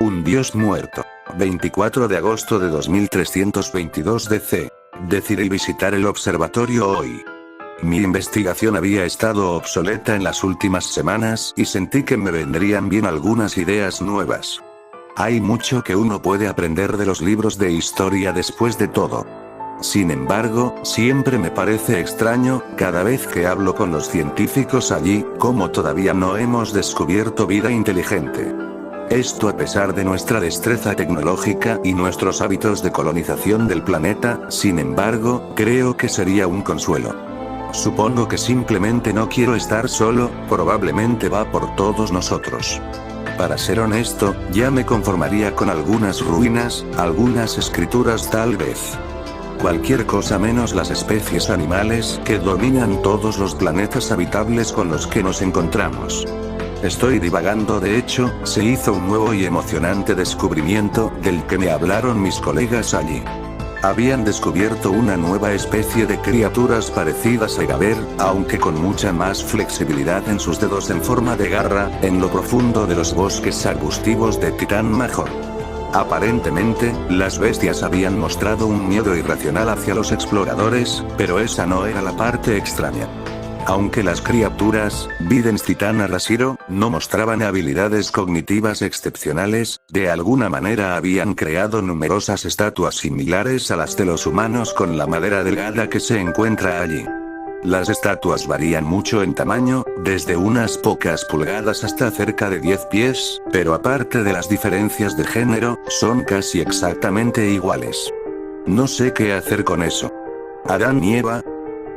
Un dios muerto. 24 de agosto de 2322 DC. Decidí visitar el observatorio hoy. Mi investigación había estado obsoleta en las últimas semanas y sentí que me vendrían bien algunas ideas nuevas. Hay mucho que uno puede aprender de los libros de historia después de todo. Sin embargo, siempre me parece extraño, cada vez que hablo con los científicos allí, cómo todavía no hemos descubierto vida inteligente. Esto a pesar de nuestra destreza tecnológica y nuestros hábitos de colonización del planeta, sin embargo, creo que sería un consuelo. Supongo que simplemente no quiero estar solo, probablemente va por todos nosotros. Para ser honesto, ya me conformaría con algunas ruinas, algunas escrituras tal vez. Cualquier cosa menos las especies animales que dominan todos los planetas habitables con los que nos encontramos. Estoy divagando, de hecho, se hizo un nuevo y emocionante descubrimiento, del que me hablaron mis colegas allí. Habían descubierto una nueva especie de criaturas parecidas a Gaber, aunque con mucha más flexibilidad en sus dedos en forma de garra, en lo profundo de los bosques arbustivos de Titán Major. Aparentemente, las bestias habían mostrado un miedo irracional hacia los exploradores, pero esa no era la parte extraña. Aunque las criaturas, Videns Titán Arasiro, no mostraban habilidades cognitivas excepcionales, de alguna manera habían creado numerosas estatuas similares a las de los humanos con la madera delgada que se encuentra allí. Las estatuas varían mucho en tamaño, desde unas pocas pulgadas hasta cerca de 10 pies, pero aparte de las diferencias de género, son casi exactamente iguales. No sé qué hacer con eso. Adán y Eva.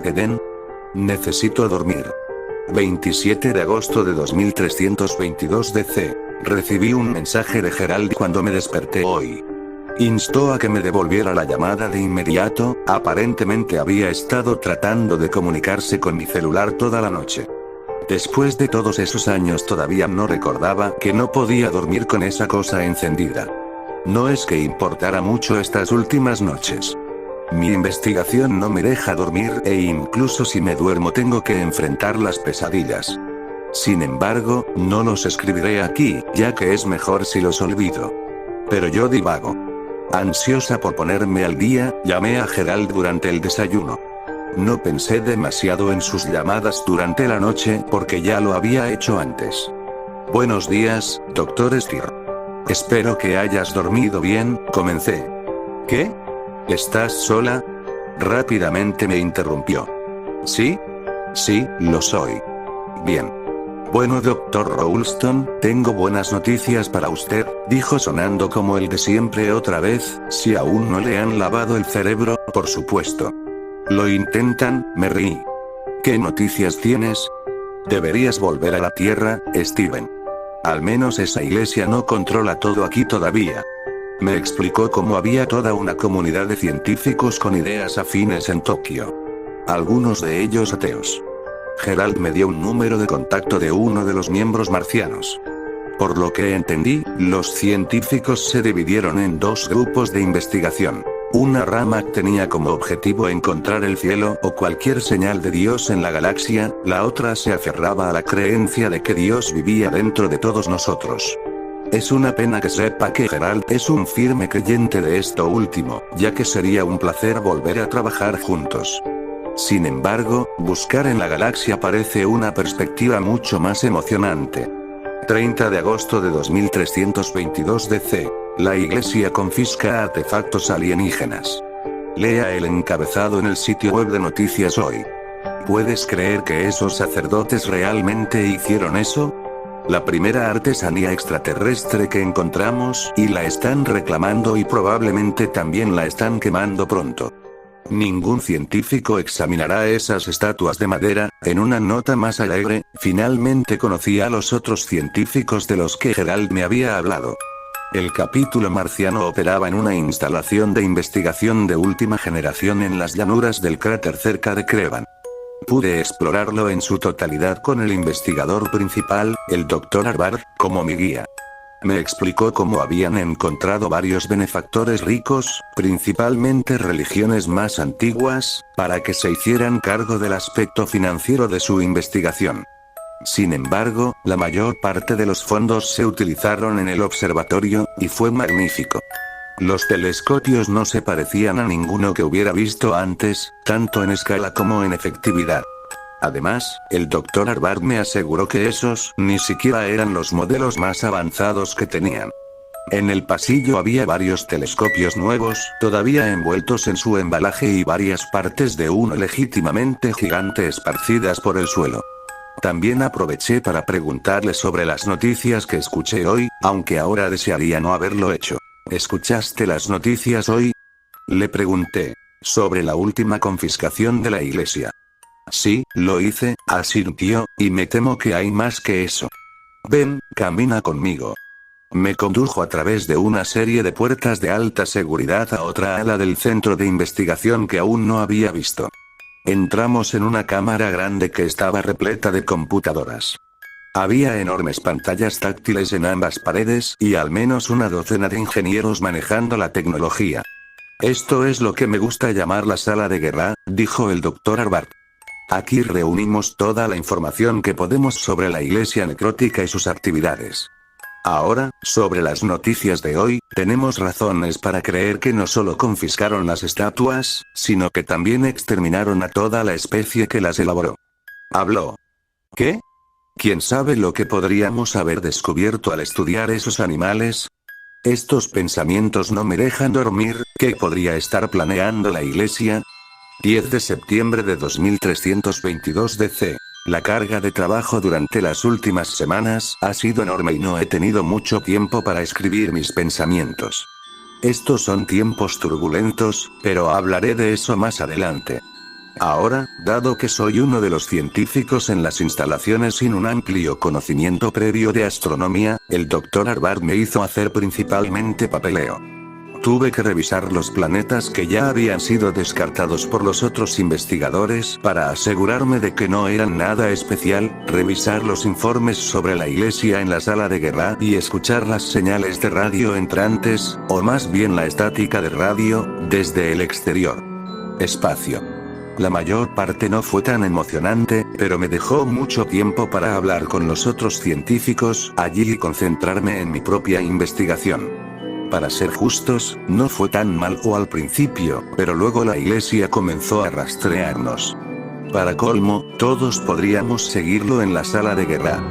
Edén. Necesito dormir. 27 de agosto de 2322 DC. Recibí un mensaje de Gerald cuando me desperté hoy. Instó a que me devolviera la llamada de inmediato, aparentemente había estado tratando de comunicarse con mi celular toda la noche. Después de todos esos años todavía no recordaba que no podía dormir con esa cosa encendida. No es que importara mucho estas últimas noches. Mi investigación no me deja dormir e incluso si me duermo tengo que enfrentar las pesadillas. Sin embargo, no los escribiré aquí, ya que es mejor si los olvido. Pero yo divago. Ansiosa por ponerme al día, llamé a Gerald durante el desayuno. No pensé demasiado en sus llamadas durante la noche porque ya lo había hecho antes. Buenos días, Dr. Steer. Espero que hayas dormido bien, comencé. ¿Qué? ¿Estás sola? Rápidamente me interrumpió. ¿Sí? Sí, lo soy. Bien. Bueno, Dr. Ralston, tengo buenas noticias para usted, dijo sonando como el de siempre otra vez, si aún no le han lavado el cerebro, por supuesto. Lo intentan, me reí. ¿Qué noticias tienes? Deberías volver a la Tierra, Steven. Al menos esa iglesia no controla todo aquí todavía. Me explicó cómo había toda una comunidad de científicos con ideas afines en Tokio. Algunos de ellos ateos. Gerald me dio un número de contacto de uno de los miembros marcianos. Por lo que entendí, los científicos se dividieron en dos grupos de investigación. Una rama tenía como objetivo encontrar el cielo o cualquier señal de Dios en la galaxia, la otra se aferraba a la creencia de que Dios vivía dentro de todos nosotros. Es una pena que sepa que Gerald es un firme creyente de esto último, ya que sería un placer volver a trabajar juntos. Sin embargo, buscar en la galaxia parece una perspectiva mucho más emocionante. 30 de agosto de 2322 DC. La iglesia confisca artefactos alienígenas. Lea el encabezado en el sitio web de noticias hoy. ¿Puedes creer que esos sacerdotes realmente hicieron eso? La primera artesanía extraterrestre que encontramos, y la están reclamando y probablemente también la están quemando pronto. Ningún científico examinará esas estatuas de madera. En una nota más alegre, finalmente conocí a los otros científicos de los que Gerald me había hablado. El capítulo marciano operaba en una instalación de investigación de última generación en las llanuras del cráter cerca de Crevan. Pude explorarlo en su totalidad con el investigador principal, el Dr. Harvard, como mi guía. Me explicó cómo habían encontrado varios benefactores ricos, principalmente religiones más antiguas, para que se hicieran cargo del aspecto financiero de su investigación. Sin embargo, la mayor parte de los fondos se utilizaron en el observatorio, y fue magnífico. Los telescopios no se parecían a ninguno que hubiera visto antes, tanto en escala como en efectividad. Además, el Dr. Harvard me aseguró que esos ni siquiera eran los modelos más avanzados que tenían. En el pasillo había varios telescopios nuevos, todavía envueltos en su embalaje, y varias partes de uno legítimamente gigante esparcidas por el suelo. También aproveché para preguntarle sobre las noticias que escuché hoy, aunque ahora desearía no haberlo hecho. ¿Escuchaste las noticias hoy? Le pregunté. Sobre la última confiscación de la iglesia. Sí, lo hice, asintió, y me temo que hay más que eso. Ven, camina conmigo. Me condujo a través de una serie de puertas de alta seguridad a otra ala del centro de investigación que aún no había visto. Entramos en una cámara grande que estaba repleta de computadoras. Había enormes pantallas táctiles en ambas paredes, y al menos una docena de ingenieros manejando la tecnología. Esto es lo que me gusta llamar la sala de guerra, dijo el Dr. Harvard. Aquí reunimos toda la información que podemos sobre la iglesia necrótica y sus actividades. Ahora, sobre las noticias de hoy, tenemos razones para creer que no solo confiscaron las estatuas, sino que también exterminaron a toda la especie que las elaboró. Habló. ¿Qué? ¿Quién sabe lo que podríamos haber descubierto al estudiar esos animales? Estos pensamientos no me dejan dormir. ¿Qué podría estar planeando la iglesia? 10 de septiembre de 2322 DC. La carga de trabajo durante las últimas semanas ha sido enorme y no he tenido mucho tiempo para escribir mis pensamientos. Estos son tiempos turbulentos, pero hablaré de eso más adelante. Ahora, dado que soy uno de los científicos en las instalaciones sin un amplio conocimiento previo de astronomía, el Dr. Harvard me hizo hacer principalmente papeleo. Tuve que revisar los planetas que ya habían sido descartados por los otros investigadores para asegurarme de que no eran nada especial, revisar los informes sobre la iglesia en la sala de guerra y escuchar las señales de radio entrantes, o más bien la estática de radio, desde el exterior. Espacio. La mayor parte no fue tan emocionante, pero me dejó mucho tiempo para hablar con los otros científicos allí y concentrarme en mi propia investigación. Para ser justos, no fue tan malo al principio, pero luego la iglesia comenzó a rastrearnos. Para colmo, todos podríamos seguirlo en la sala de guerra.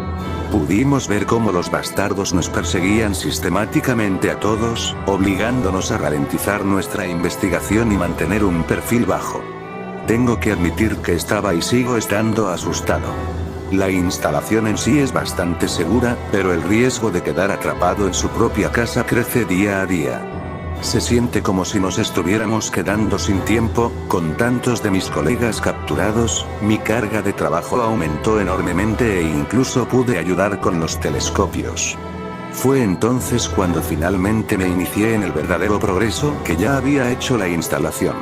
Pudimos ver cómo los bastardos nos perseguían sistemáticamente a todos, obligándonos a ralentizar nuestra investigación y mantener un perfil bajo. Tengo que admitir que estaba y sigo estando asustado. La instalación en sí es bastante segura, pero el riesgo de quedar atrapado en su propia casa crece día a día. Se siente como si nos estuviéramos quedando sin tiempo, con tantos de mis colegas capturados. Mi carga de trabajo aumentó enormemente e incluso pude ayudar con los telescopios. Fue entonces cuando finalmente me inicié en el verdadero progreso que ya había hecho la instalación.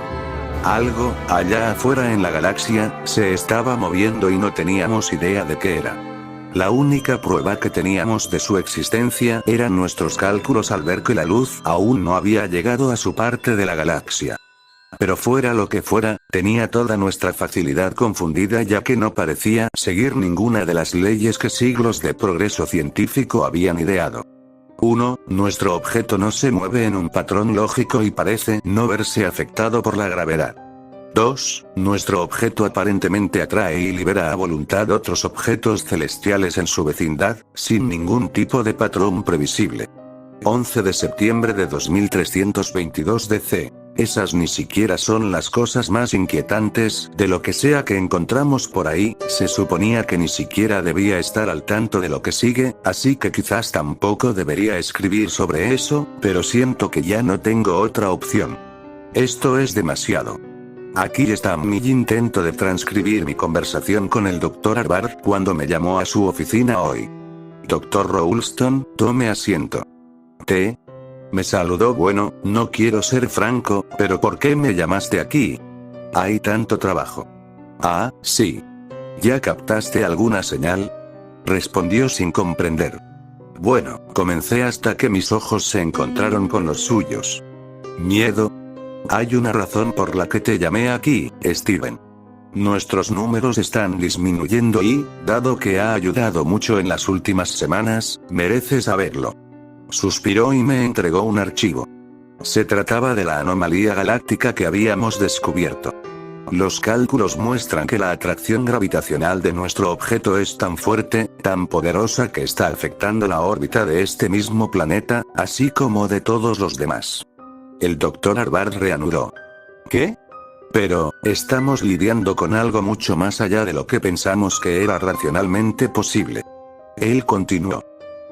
Algo, allá afuera en la galaxia, se estaba moviendo y no teníamos idea de qué era. La única prueba que teníamos de su existencia eran nuestros cálculos al ver que la luz aún no había llegado a su parte de la galaxia. Pero fuera lo que fuera, tenía toda nuestra facilidad confundida ya que no parecía seguir ninguna de las leyes que siglos de progreso científico habían ideado. 1. Nuestro objeto no se mueve en un patrón lógico y parece no verse afectado por la gravedad. 2. Nuestro objeto aparentemente atrae y libera a voluntad otros objetos celestiales en su vecindad, sin ningún tipo de patrón previsible. 11 de septiembre de 2322 DC. Esas ni siquiera son las cosas más inquietantes, de lo que sea que encontramos por ahí, se suponía que ni siquiera debía estar al tanto de lo que sigue, así que quizás tampoco debería escribir sobre eso, pero siento que ya no tengo otra opción. Esto es demasiado. Aquí está mi intento de transcribir mi conversación con el Dr. Harvard cuando me llamó a su oficina hoy. Dr. Rowlston, tome asiento. Me saludó. Bueno, no quiero ser franco, pero ¿por qué me llamaste aquí? Hay tanto trabajo. Ah, sí. ¿Ya captaste alguna señal? Respondió sin comprender. Bueno, comencé hasta que mis ojos se encontraron con los suyos. ¿Miedo? Hay una razón por la que te llamé aquí, Steven. Nuestros números están disminuyendo y, dado que ha ayudado mucho en las últimas semanas, merece saberlo. Suspiró y me entregó un archivo. Se trataba de la anomalía galáctica que habíamos descubierto. Los cálculos muestran que la atracción gravitacional de nuestro objeto es tan fuerte, tan poderosa que está afectando la órbita de este mismo planeta, así como de todos los demás. El Dr. Harvard reanudó. ¿Qué? Pero, estamos lidiando con algo mucho más allá de lo que pensamos que era racionalmente posible. Él continuó.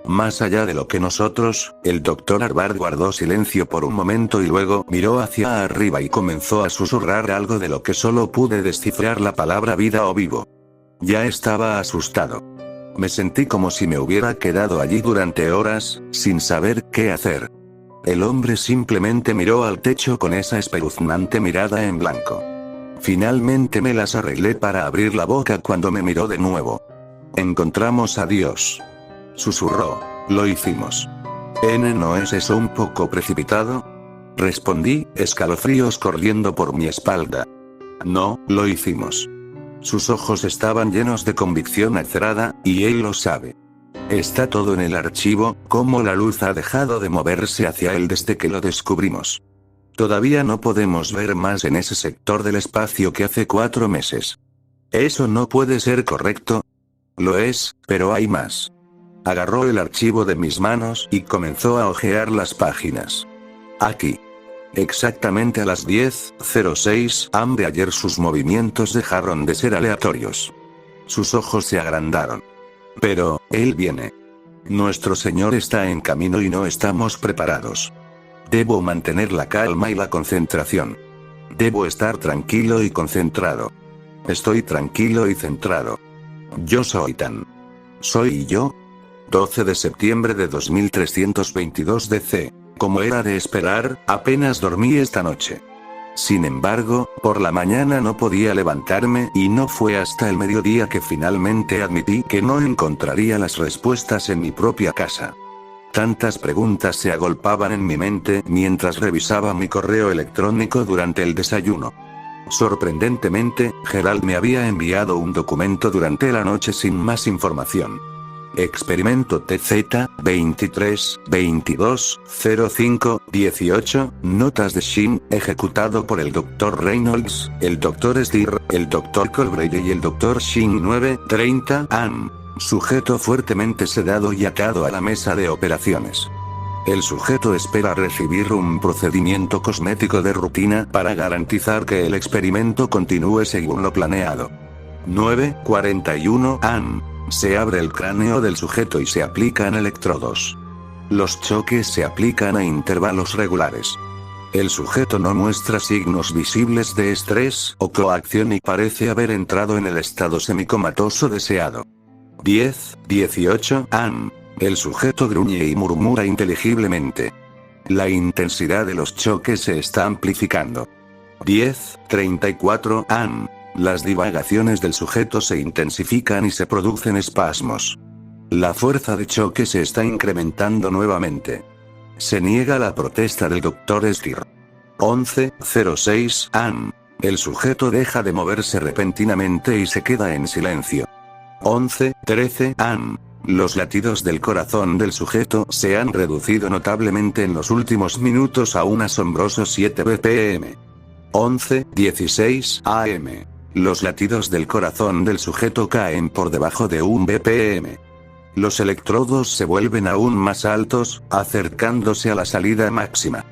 Más allá de lo que nosotros, el Dr. Harvard guardó silencio por un momento y luego miró hacia arriba y comenzó a susurrar algo de lo que solo pude descifrar la palabra vida o vivo. Ya estaba asustado. Me sentí como si me hubiera quedado allí durante horas, sin saber qué hacer. El hombre simplemente miró al techo con esa espeluznante mirada en blanco. Finalmente me las arreglé para abrir la boca cuando me miró de nuevo. Encontramos a Dios. Susurró. Lo hicimos. ¿No es eso un poco precipitado? Respondí, escalofríos corriendo por mi espalda. No, lo hicimos. Sus ojos estaban llenos de convicción acerada, y él lo sabe. Está todo en el archivo, cómo la luz ha dejado de moverse hacia él desde que lo descubrimos. Todavía no podemos ver más en ese sector del espacio que hace 4 meses. Eso no puede ser correcto. Lo es, pero hay más. Agarró el archivo de mis manos y comenzó a hojear las páginas. Aquí. Exactamente a las 10:06 am de ayer sus movimientos dejaron de ser aleatorios. Sus ojos se agrandaron. Pero, él viene. Nuestro Señor está en camino y no estamos preparados. Debo mantener la calma y la concentración. Debo estar tranquilo y concentrado. Estoy tranquilo y centrado. Yo soy tan. ¿Soy yo? 12 de septiembre de 2322 DC. Como era de esperar, apenas dormí esta noche. Sin embargo, por la mañana no podía levantarme y no fue hasta el mediodía que finalmente admití que no encontraría las respuestas en mi propia casa. Tantas preguntas se agolpaban en mi mente mientras revisaba mi correo electrónico durante el desayuno. Sorprendentemente, Gerald me había enviado un documento durante la noche sin más información. Experimento TZ, 23, 22, 05, 18, notas de Shin, ejecutado por el Dr. Reynolds, el Dr. Steer, el Dr. Colbride y el Dr. Shin 9:30 am. Sujeto fuertemente sedado y atado a la mesa de operaciones. El sujeto espera recibir un procedimiento cosmético de rutina para garantizar que el experimento continúe según lo planeado. 9:41 am. Se abre el cráneo del sujeto y se aplican electrodos. Los choques se aplican a intervalos regulares. El sujeto no muestra signos visibles de estrés o coacción y parece haber entrado en el estado semicomatoso deseado. 10:18 am. El sujeto gruñe y murmura inteligiblemente. La intensidad de los choques se está amplificando. 10:34 am. Las divagaciones del sujeto se intensifican y se producen espasmos. La fuerza de choque se está incrementando nuevamente. Se niega la protesta del Dr. Steer. 11:06 am. El sujeto deja de moverse repentinamente y se queda en silencio. 11:13 am. Los latidos del corazón del sujeto se han reducido notablemente en los últimos minutos a un asombroso 7 bpm. 11:16 am. Los latidos del corazón del sujeto caen por debajo de 1 bpm. Los electrodos se vuelven aún más altos, acercándose a la salida máxima.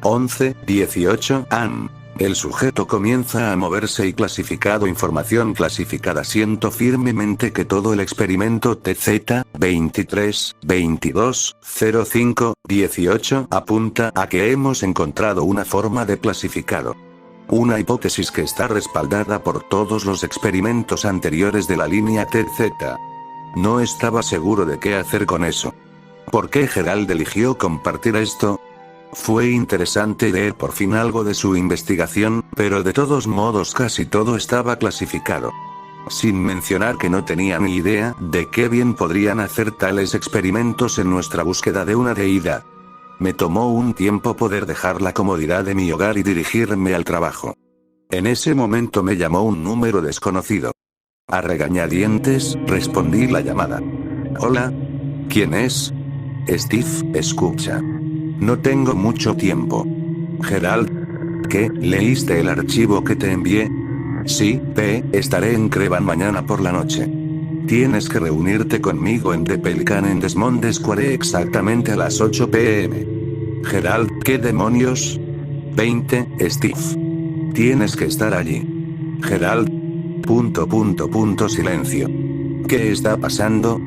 11:18 am. El sujeto comienza a moverse y clasificado información clasificada. Siento firmemente que todo el experimento TZ, 23, 22, 05, 18 apunta a que hemos encontrado una forma de clasificado. Una hipótesis que está respaldada por todos los experimentos anteriores de la línea TZ. No estaba seguro de qué hacer con eso. ¿Por qué Gerald eligió compartir esto? Fue interesante leer por fin algo de su investigación, pero de todos modos casi todo estaba clasificado. Sin mencionar que no tenía ni idea de qué bien podrían hacer tales experimentos en nuestra búsqueda de una deidad. Me tomó un tiempo poder dejar la comodidad de mi hogar y dirigirme al trabajo. En ese momento me llamó un número desconocido. A regañadientes, respondí la llamada. Hola. ¿Quién es? Steve, escucha. No tengo mucho tiempo. Gerald. ¿Qué? ¿Leíste el archivo que te envié? Sí, estaré en Crevan mañana por la noche. Tienes que reunirte conmigo en The Pelican en Desmond Square exactamente a las 8 p.m. Gerald, ¿qué demonios? 20, Steve. Tienes que estar allí. Gerald. Silencio. ¿Qué está pasando?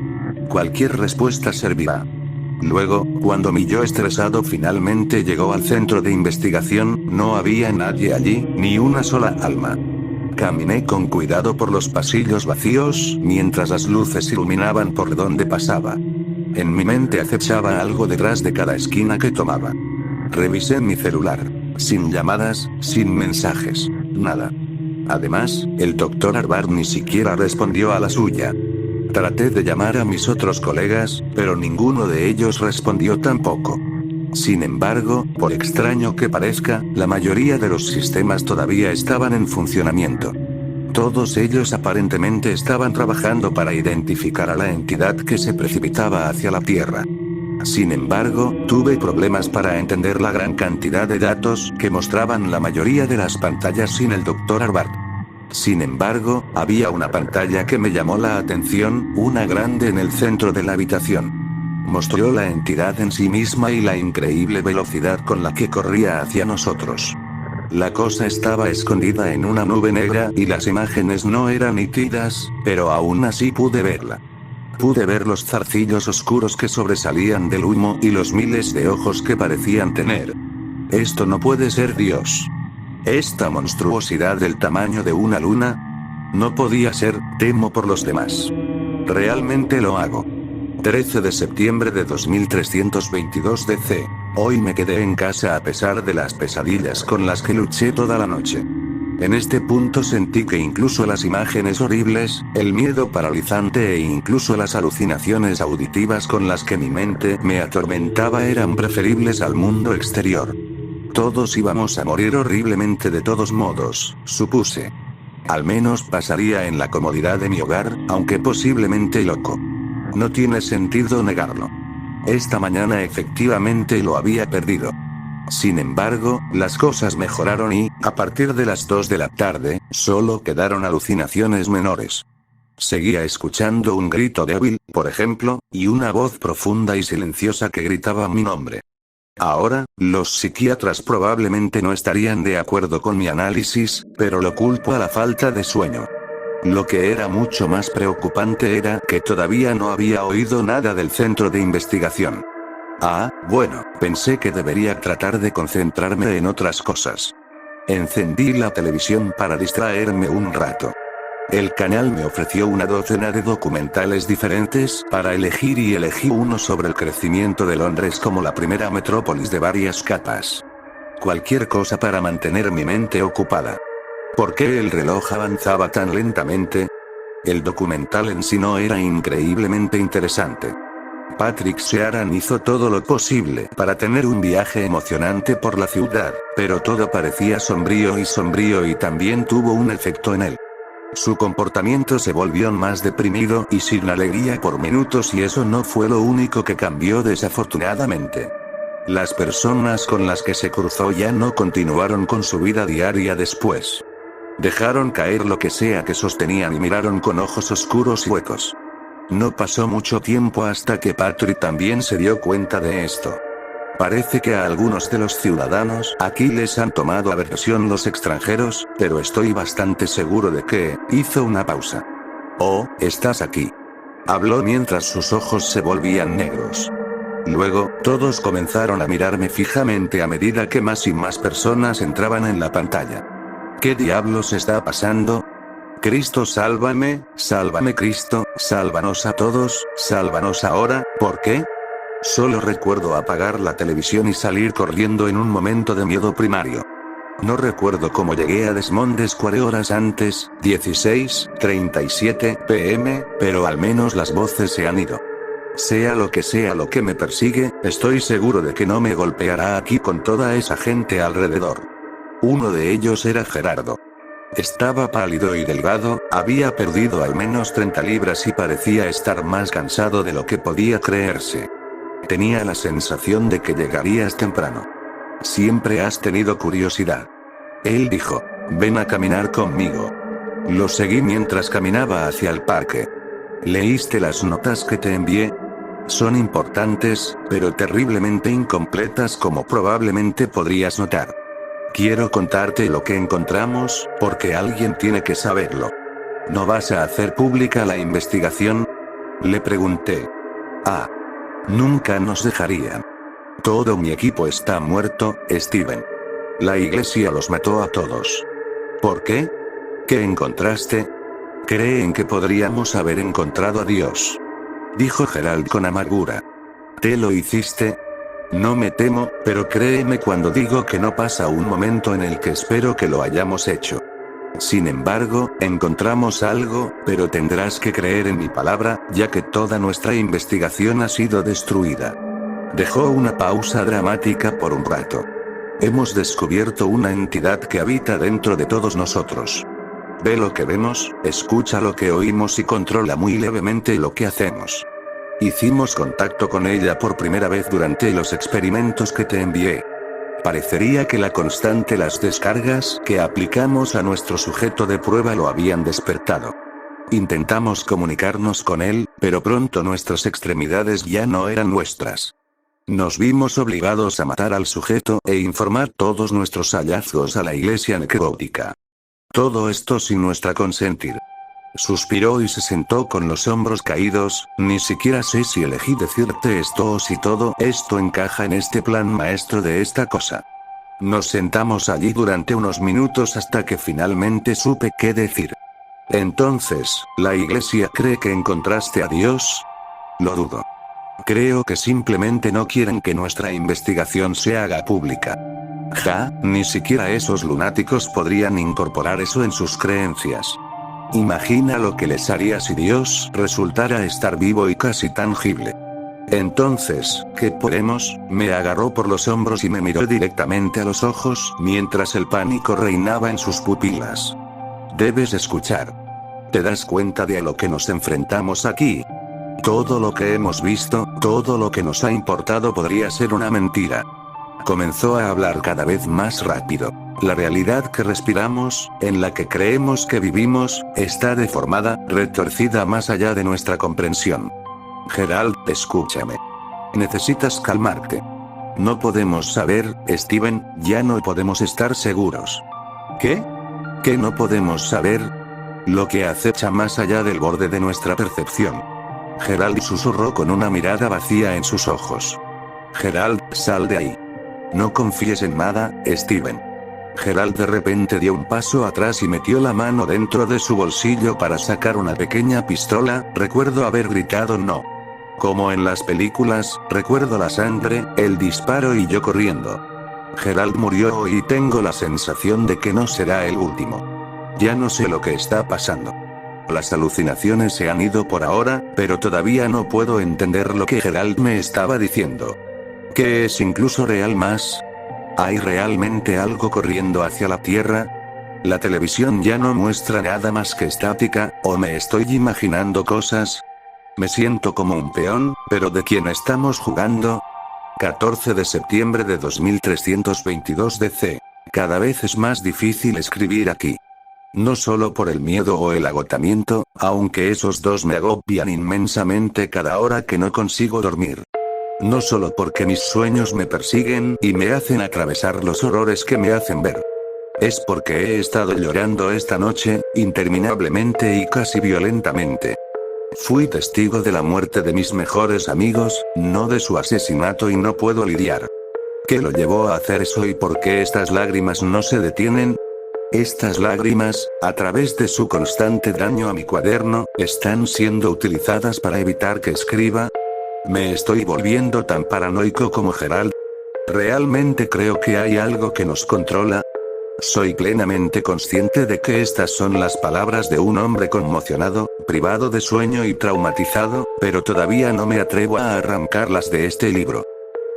Cualquier respuesta servirá. Luego, cuando mi yo estresado finalmente llegó al centro de investigación, no había nadie allí, ni una sola alma. Caminé con cuidado por los pasillos vacíos, mientras las luces iluminaban por donde pasaba. En mi mente acechaba algo detrás de cada esquina que tomaba. Revisé mi celular. Sin llamadas, sin mensajes, nada. Además, el Dr. Harvard ni siquiera respondió a la suya. Traté de llamar a mis otros colegas, pero ninguno de ellos respondió tampoco. Sin embargo, por extraño que parezca, la mayoría de los sistemas todavía estaban en funcionamiento. Todos ellos aparentemente estaban trabajando para identificar a la entidad que se precipitaba hacia la Tierra. Sin embargo, tuve problemas para entender la gran cantidad de datos que mostraban la mayoría de las pantallas sin el Dr. Harvard. Sin embargo, había una pantalla que me llamó la atención, una grande en el centro de la habitación. Mostró la entidad en sí misma y la increíble velocidad con la que corría hacia nosotros. La cosa estaba escondida en una nube negra y las imágenes no eran nítidas, pero aún así pude verla. Pude ver los zarcillos oscuros que sobresalían del humo y los miles de ojos que parecían tener. Esto no puede ser Dios. ¿Esta monstruosidad del tamaño de una luna? No podía ser, temo por los demás. Realmente lo hago. 13 de septiembre de 2322 DC. Hoy me quedé en casa a pesar de las pesadillas con las que luché toda la noche. En este punto sentí que incluso las imágenes horribles, el miedo paralizante e incluso las alucinaciones auditivas con las que mi mente me atormentaba eran preferibles al mundo exterior. Todos íbamos a morir horriblemente de todos modos, supuse. Al menos pasaría en la comodidad de mi hogar, aunque posiblemente loco. No tiene sentido negarlo. Esta mañana efectivamente lo había perdido. Sin embargo, las cosas mejoraron y, a partir de las 2 de la tarde, solo quedaron alucinaciones menores. Seguía escuchando un grito débil, por ejemplo, y una voz profunda y silenciosa que gritaba mi nombre. Ahora, los psiquiatras probablemente no estarían de acuerdo con mi análisis, pero lo culpo a la falta de sueño. Lo que era mucho más preocupante era que todavía no había oído nada del centro de investigación. Bueno, pensé que debería tratar de concentrarme en otras cosas. Encendí la televisión para distraerme un rato. El canal me ofreció una docena de documentales diferentes para elegir y elegí uno sobre el crecimiento de Londres como la primera metrópolis de varias capas. Cualquier cosa para mantener mi mente ocupada. ¿Por qué el reloj avanzaba tan lentamente? El documental en sí no era increíblemente interesante. Patrick Shearan hizo todo lo posible para tener un viaje emocionante por la ciudad, pero todo parecía sombrío y también tuvo un efecto en él. Su comportamiento se volvió más deprimido y sin alegría por minutos y eso no fue lo único que cambió desafortunadamente. Las personas con las que se cruzó ya no continuaron con su vida diaria después. Dejaron caer lo que sea que sostenían y miraron con ojos oscuros y huecos. No pasó mucho tiempo hasta que Patrick también se dio cuenta de esto. Parece que a algunos de los ciudadanos aquí les han tomado aversión los extranjeros, pero estoy bastante seguro de que, hizo una pausa. Oh, estás aquí. Habló mientras sus ojos se volvían negros. Luego, todos comenzaron a mirarme fijamente a medida que más y más personas entraban en la pantalla. ¿Qué diablos está pasando? Cristo sálvame, sálvame Cristo, sálvanos a todos, sálvanos ahora, ¿por qué? Solo recuerdo apagar la televisión y salir corriendo en un momento de miedo primario. No recuerdo cómo llegué a Desmond Square horas antes, 16:37 p.m., pero al menos las voces se han ido. Sea lo que me persigue, estoy seguro de que no me golpeará aquí con toda esa gente alrededor. Uno de ellos era Gerardo. Estaba pálido y delgado, había perdido al menos 30 libras y parecía estar más cansado de lo que podía creerse. Tenía la sensación de que llegarías temprano. Siempre has tenido curiosidad. Él dijo, ven a caminar conmigo. Lo seguí mientras caminaba hacia el parque. ¿Leíste las notas que te envié? Son importantes, pero terriblemente incompletas como probablemente podrías notar. Quiero contarte lo que encontramos, porque alguien tiene que saberlo. ¿No vas a hacer pública la investigación? Le pregunté. Ah. Nunca nos dejarían. Todo mi equipo está muerto, Steven. La iglesia los mató a todos. ¿Por qué? ¿Qué encontraste? Creen que podríamos haber encontrado a Dios. Dijo Gerald con amargura. ¿Te lo hiciste? No me temo, pero créeme cuando digo que no pasa un momento en el que espero que lo hayamos hecho. Sin embargo, encontramos algo, pero tendrás que creer en mi palabra, ya que toda nuestra investigación ha sido destruida. Dejó una pausa dramática por un rato. Hemos descubierto una entidad que habita dentro de todos nosotros. Ve lo que vemos, escucha lo que oímos y controla muy levemente lo que hacemos. Hicimos contacto con ella por primera vez durante los experimentos que te envié. Parecería que la constante las descargas que aplicamos a nuestro sujeto de prueba lo habían despertado. Intentamos comunicarnos con él, pero pronto nuestras extremidades ya no eran nuestras. Nos vimos obligados a matar al sujeto e informar todos nuestros hallazgos a la iglesia necrótica. Todo esto sin nuestra consentir. Suspiró y se sentó con los hombros caídos, ni siquiera sé si elegí decirte esto o si todo esto encaja en este plan maestro de esta cosa. Nos sentamos allí durante unos minutos hasta que finalmente supe qué decir. Entonces, ¿la iglesia cree que encontraste a Dios? Lo dudo. Creo que simplemente no quieren que nuestra investigación se haga pública. Ni siquiera esos lunáticos podrían incorporar eso en sus creencias. Imagina lo que les haría si Dios resultara estar vivo y casi tangible. Entonces, ¿qué podemos? Me agarró por los hombros y me miró directamente a los ojos, mientras el pánico reinaba en sus pupilas. Debes escuchar. ¿Te das cuenta de a lo que nos enfrentamos aquí? Todo lo que hemos visto, todo lo que nos ha importado podría ser una mentira. Comenzó a hablar cada vez más rápido. La realidad que respiramos, en la que creemos que vivimos, está deformada, retorcida más allá de nuestra comprensión. Gerald, escúchame. Necesitas calmarte. No podemos saber, Steven, ya no podemos estar seguros. ¿Qué? ¿Qué no podemos saber? Lo que acecha más allá del borde de nuestra percepción. Gerald susurró con una mirada vacía en sus ojos. Gerald, sal de ahí. No confíes en nada, Steven. Gerald de repente dio un paso atrás y metió la mano dentro de su bolsillo para sacar una pequeña pistola. Recuerdo haber gritado no. Como en las películas, recuerdo la sangre, el disparo y yo corriendo. Gerald murió y tengo la sensación de que no será el último. Ya no sé lo que está pasando. Las alucinaciones se han ido por ahora, pero todavía no puedo entender lo que Gerald me estaba diciendo. ¿Qué es incluso real más? ¿Hay realmente algo corriendo hacia la Tierra? ¿La televisión ya no muestra nada más que estática, o me estoy imaginando cosas? Me siento como un peón, pero ¿de quién estamos jugando? 14 de septiembre de 2322 DC. Cada vez es más difícil escribir aquí. No solo por el miedo o el agotamiento, aunque esos dos me agobian inmensamente cada hora que no consigo dormir. No solo porque mis sueños me persiguen y me hacen atravesar los horrores que me hacen ver. Es porque he estado llorando esta noche, interminablemente y casi violentamente. Fui testigo de la muerte de mis mejores amigos, no de su asesinato y no puedo lidiar. ¿Qué lo llevó a hacer eso y por qué estas lágrimas no se detienen? Estas lágrimas, a través de su constante daño a mi cuaderno, están siendo utilizadas para evitar que escriba. ¿Me estoy volviendo tan paranoico como Gerald? ¿Realmente creo que hay algo que nos controla? Soy plenamente consciente de que estas son las palabras de un hombre conmocionado, privado de sueño y traumatizado, pero todavía no me atrevo a arrancarlas de este libro.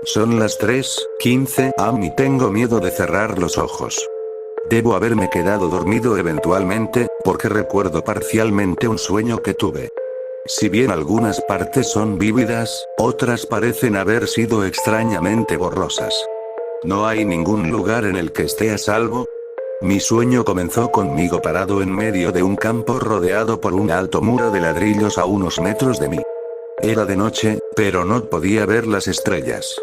Son las 3:15 am y tengo miedo de cerrar los ojos. Debo haberme quedado dormido eventualmente, porque recuerdo parcialmente un sueño que tuve. Si bien algunas partes son vívidas, otras parecen haber sido extrañamente borrosas. ¿No hay ningún lugar en el que esté a salvo? Mi sueño comenzó conmigo parado en medio de un campo rodeado por un alto muro de ladrillos a unos metros de mí. Era de noche, pero no podía ver las estrellas.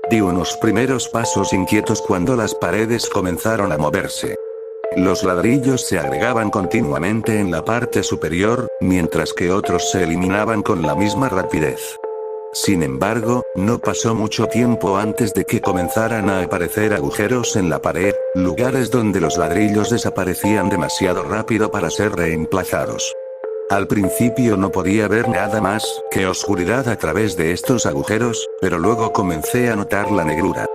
Di unos primeros pasos inquietos cuando las paredes comenzaron a moverse. Los ladrillos se agregaban continuamente en la parte superior, mientras que otros se eliminaban con la misma rapidez. Sin embargo, no pasó mucho tiempo antes de que comenzaran a aparecer agujeros en la pared, lugares donde los ladrillos desaparecían demasiado rápido para ser reemplazados. Al principio no podía ver nada más que oscuridad a través de estos agujeros, pero luego comencé a notar la negrura.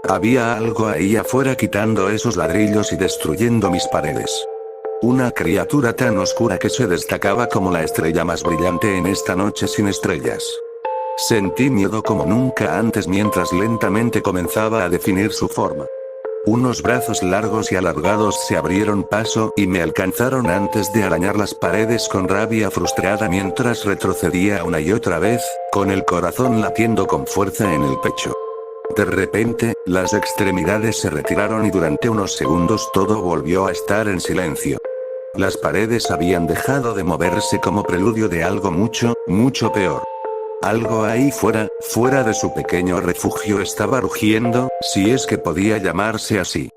Había algo ahí afuera quitando esos ladrillos y destruyendo mis paredes. Una criatura tan oscura que se destacaba como la estrella más brillante en esta noche sin estrellas. Sentí miedo como nunca antes mientras lentamente comenzaba a definir su forma. Unos brazos largos y alargados se abrieron paso y me alcanzaron antes de arañar las paredes con rabia frustrada mientras retrocedía una y otra vez, con el corazón latiendo con fuerza en el pecho. De repente, las extremidades se retiraron y durante unos segundos todo volvió a estar en silencio. Las paredes habían dejado de moverse como preludio de algo mucho, mucho peor. Algo ahí fuera de su pequeño refugio estaba rugiendo, si es que podía llamarse así.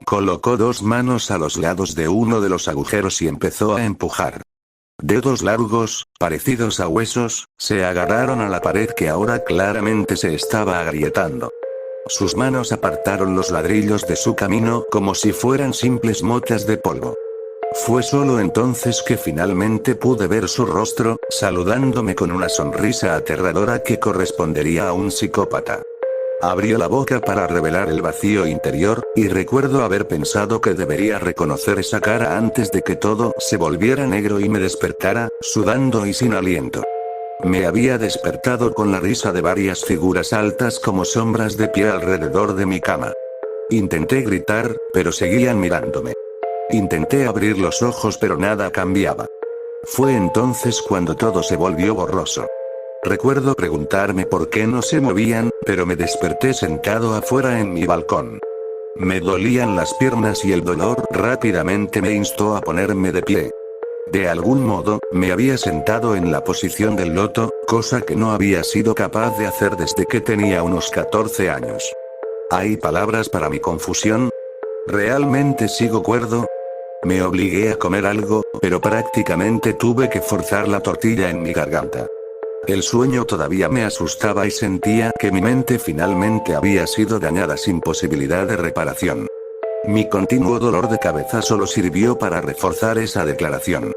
Colocó dos manos a los lados de uno de los agujeros y empezó a empujar. Dedos largos, parecidos a huesos, se agarraron a la pared que ahora claramente se estaba agrietando. Sus manos apartaron los ladrillos de su camino como si fueran simples motas de polvo. Fue solo entonces que finalmente pude ver su rostro, saludándome con una sonrisa aterradora que correspondería a un psicópata. Abrió la boca para revelar el vacío interior, y recuerdo haber pensado que debería reconocer esa cara antes de que todo se volviera negro y me despertara, sudando y sin aliento. Me había despertado con la risa de varias figuras altas como sombras de pie alrededor de mi cama. Intenté gritar, pero seguían mirándome. Intenté abrir los ojos pero nada cambiaba. Fue entonces cuando todo se volvió borroso. Recuerdo preguntarme por qué no se movían, pero me desperté sentado afuera en mi balcón. Me dolían las piernas y el dolor rápidamente me instó a ponerme de pie. De algún modo, me había sentado en la posición del loto, cosa que no había sido capaz de hacer desde que tenía unos 14 años. ¿Hay palabras para mi confusión? ¿Realmente sigo cuerdo? Me obligué a comer algo, pero prácticamente tuve que forzar la tortilla en mi garganta. El sueño todavía me asustaba y sentía que mi mente finalmente había sido dañada sin posibilidad de reparación. Mi continuo dolor de cabeza solo sirvió para reforzar esa declaración.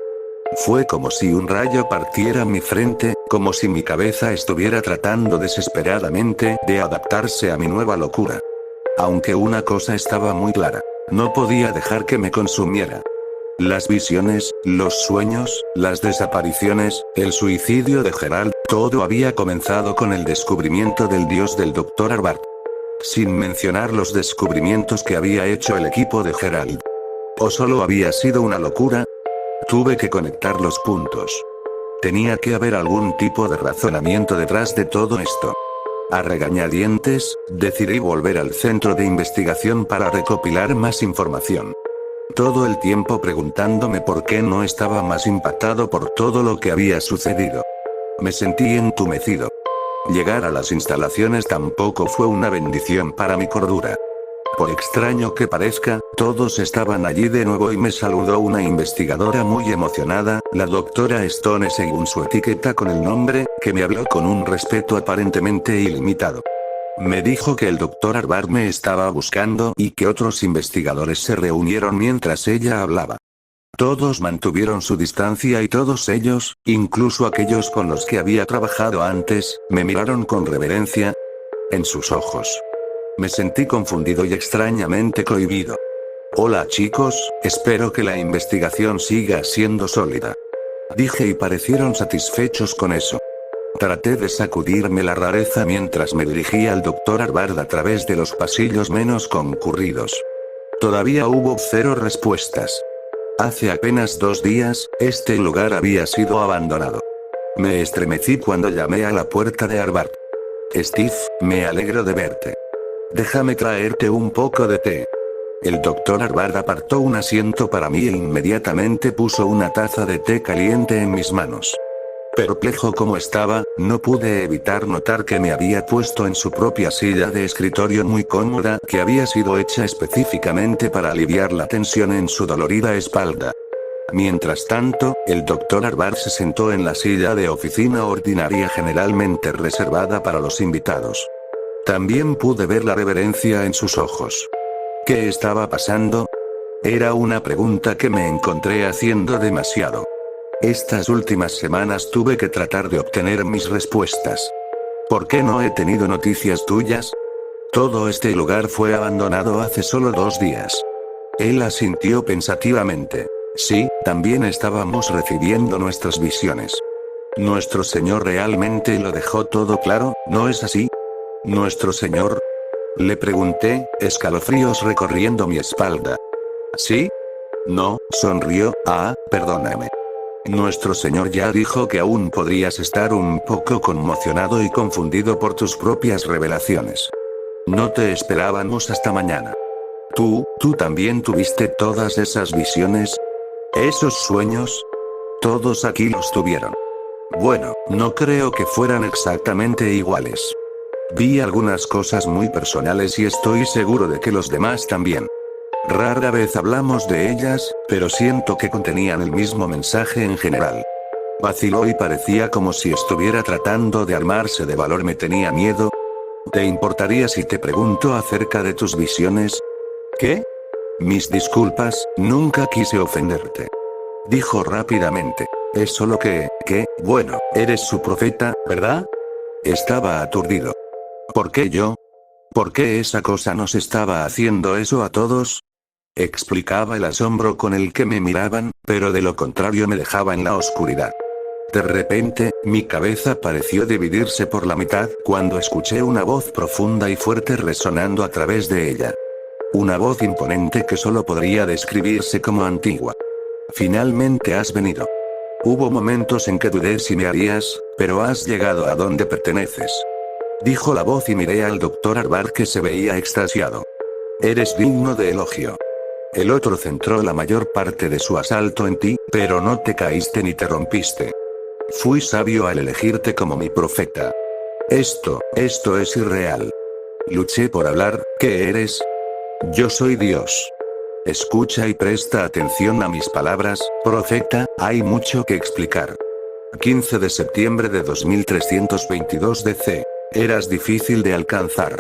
Fue como si un rayo partiera mi frente, como si mi cabeza estuviera tratando desesperadamente de adaptarse a mi nueva locura. Aunque una cosa estaba muy clara. No podía dejar que me consumiera. Las visiones, los sueños, las desapariciones, el suicidio de Gerald, todo había comenzado con el descubrimiento del dios del Dr. Arbart. Sin mencionar los descubrimientos que había hecho el equipo de Gerald. ¿O solo había sido una locura? Tuve que conectar los puntos. Tenía que haber algún tipo de razonamiento detrás de todo esto. A regañadientes, decidí volver al centro de investigación para recopilar más información. Todo el tiempo preguntándome por qué no estaba más impactado por todo lo que había sucedido. Me sentí entumecido. Llegar a las instalaciones tampoco fue una bendición para mi cordura. Por extraño que parezca, todos estaban allí de nuevo y me saludó una investigadora muy emocionada, la doctora Stone según su etiqueta con el nombre, que me habló con un respeto aparentemente ilimitado. Me dijo que el Dr. Arbart me estaba buscando y que otros investigadores se reunieron mientras ella hablaba. Todos mantuvieron su distancia y todos ellos, incluso aquellos con los que había trabajado antes, me miraron con reverencia en sus ojos. Me sentí confundido y extrañamente cohibido. Hola chicos, espero que la investigación siga siendo sólida. Dije y parecieron satisfechos con eso. Traté de sacudirme la rareza mientras me dirigía al Dr. Arbart a través de los pasillos menos concurridos. Todavía hubo 0 respuestas. Hace apenas 2 días, este lugar había sido abandonado. Me estremecí cuando llamé a la puerta de Harvard. Steve, me alegro de verte. Déjame traerte un poco de té. El doctor Harvard apartó un asiento para mí e inmediatamente puso una taza de té caliente en mis manos. Perplejo como estaba, no pude evitar notar que me había puesto en su propia silla de escritorio muy cómoda, que había sido hecha específicamente para aliviar la tensión en su dolorida espalda. Mientras tanto, el doctor Harvard se sentó en la silla de oficina ordinaria generalmente reservada para los invitados. También pude ver la reverencia en sus ojos. ¿Qué estaba pasando? Era una pregunta que me encontré haciendo demasiado. Estas últimas semanas tuve que tratar de obtener mis respuestas. ¿Por qué no he tenido noticias tuyas? Todo este lugar fue abandonado hace solo 2 días. Él asintió pensativamente. Sí, también estábamos recibiendo nuestras visiones. Nuestro Señor realmente lo dejó todo claro, ¿no es así? ¿Nuestro Señor? Le pregunté, escalofríos recorriendo mi espalda. ¿Sí? No, sonrió, perdóname. Nuestro Señor ya dijo que aún podrías estar un poco conmocionado y confundido por tus propias revelaciones. No te esperábamos hasta mañana. ¿Tú también tuviste todas esas visiones? ¿Esos sueños? Todos aquí los tuvieron. Bueno, no creo que fueran exactamente iguales. Vi algunas cosas muy personales y estoy seguro de que los demás también. Rara vez hablamos de ellas, pero siento que contenían el mismo mensaje en general. Vaciló y parecía como si estuviera tratando de armarse de valor. ¿Me tenía miedo? ¿Te importaría si te pregunto acerca de tus visiones? ¿Qué? Mis disculpas, nunca quise ofenderte. Dijo rápidamente. Es solo bueno, eres su profeta, ¿verdad? Estaba aturdido. ¿Por qué yo? ¿Por qué esa cosa nos estaba haciendo eso a todos? Explicaba el asombro con el que me miraban, pero de lo contrario me dejaba en la oscuridad. De repente, mi cabeza pareció dividirse por la mitad cuando escuché una voz profunda y fuerte resonando a través de ella. Una voz imponente que solo podría describirse como antigua. Finalmente has venido. Hubo momentos en que dudé si me harías, pero has llegado a donde perteneces. Dijo la voz y miré al doctor Harvard que se veía extasiado. Eres digno de elogio. El otro centró la mayor parte de su asalto en ti, pero no te caíste ni te rompiste. Fui sabio al elegirte como mi profeta. Esto es irreal. Luché por hablar. ¿Qué eres? Yo soy Dios. Escucha y presta atención a mis palabras, profeta, hay mucho que explicar. 15 de septiembre de 2322 DC. Eras difícil de alcanzar.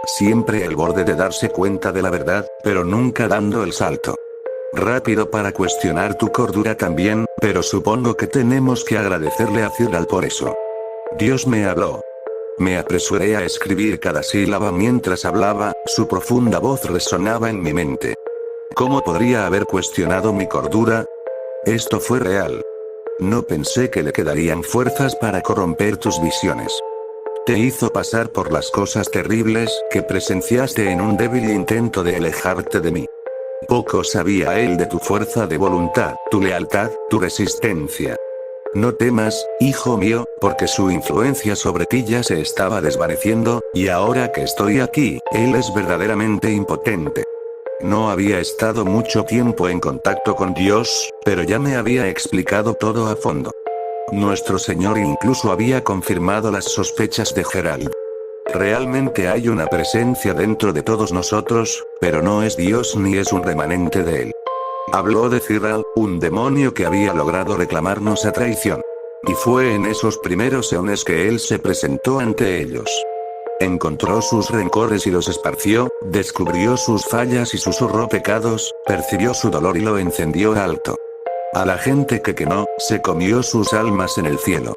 Siempre al borde de darse cuenta de la verdad, pero nunca dando el salto. Rápido para cuestionar tu cordura también, pero supongo que tenemos que agradecerle a Cyril por eso. Dios me habló. Me apresuré a escribir cada sílaba mientras hablaba, su profunda voz resonaba en mi mente. ¿Cómo podría haber cuestionado mi cordura? Esto fue real. No pensé que le quedarían fuerzas para corromper tus visiones. Te hizo pasar por las cosas terribles que presenciaste en un débil intento de alejarte de mí. Poco sabía él de tu fuerza de voluntad, tu lealtad, tu resistencia. No temas, hijo mío, porque su influencia sobre ti ya se estaba desvaneciendo, y ahora que estoy aquí, él es verdaderamente impotente. No había estado mucho tiempo en contacto con Dios, pero ya me había explicado todo a fondo. Nuestro Señor incluso había confirmado las sospechas de Gerald. Realmente hay una presencia dentro de todos nosotros, pero no es Dios ni es un remanente de él. Habló de Cyril, un demonio que había logrado reclamarnos a traición. Y fue en esos primeros eones que él se presentó ante ellos. Encontró sus rencores y los esparció, descubrió sus fallas y susurró pecados, percibió su dolor y lo encendió alto. A la gente que quemó, se comió sus almas en el cielo.